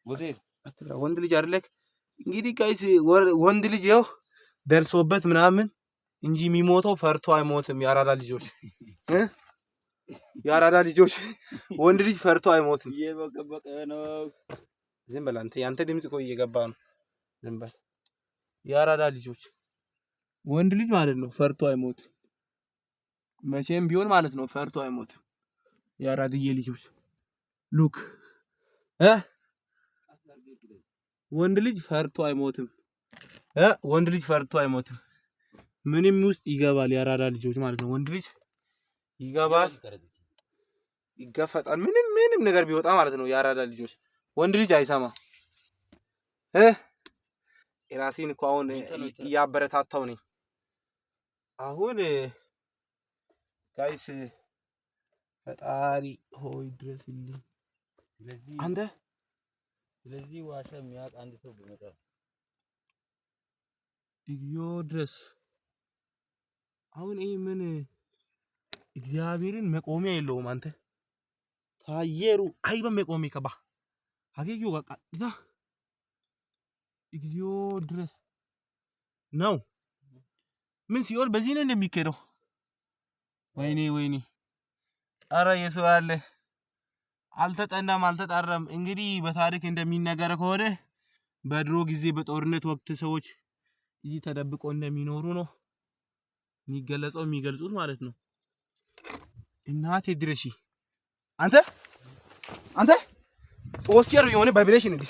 ወዴት አትብላ። ወንድ ልጅ አይደለክ እንግዲህ ጋይስ ወንድ ልጅ ይኸው ደርሶበት ምናምን እንጂ የሚሞተው ፈርቶ አይሞትም። ያራዳ ልጆች ያራዳ ልጆች ወንድ ልጅ ፈርቶ አይሞትም። እየበቀበቀ ነው። ዝም በል አንተ ያንተ ድምጽ እኮ እየገባ ነው። ዝም በል ያራዳ ልጆች ወንድ ልጅ ማለት ነው ፈርቶ አይሞትም። መቼም ቢሆን ማለት ነው ፈርቶ አይሞትም። ያራድዬ ልጆች ሉክ ወንድ ልጅ ፈርቶ አይሞትም። ወንድ ልጅ ፈርቶ አይሞትም። ምንም ውስጥ ይገባል። ያራዳ ልጆች ማለት ነው። ወንድ ልጅ ይገባል፣ ይገፈጣል። ምንም ነገር ቢወጣ ማለት ነው። ያራዳ ልጆች ወንድ ልጅ አይሰማ። ራሴን እኮ አሁን እያበረታታው ነኝ። አሁን ጋይስ ፈጣሪ ሆይ ድረስልኝ። አንተ ስለዚህ ዋሻ የሚያውቅ አንድ ሰው ቢመጣ እግዚኦ ድረስ አሁን ይሄ ምን እግዚአብሔርን መቆሚያ የለውም። አንተ ታየሩ አይበ መቆሚያ ከባ አገዩ ጋቃ እግዚኦ ድረስ ነው። ምን ሲኦል በዚህ ነው እንደሚከደው? ወይኔ አረ የሰው ያለ አልተጠናም አልተጣራም። እንግዲህ በታሪክ እንደሚነገር ከሆነ በድሮ ጊዜ በጦርነት ወቅት ሰዎች እዚህ ተደብቆ እንደሚኖሩ ነው የሚገለጸው የሚገልጹት ማለት ነው። እናቴ ድረሺ አንተ ጦስቸር የሆነ ቫይብሬሽን እንዴ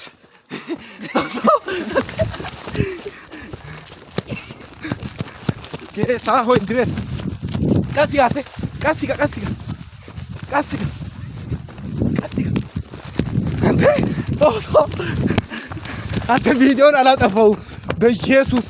ጌታ ሆይ ድረስ ቀስ አንተ ቪዲዮን አላጠፋው በኢየሱስ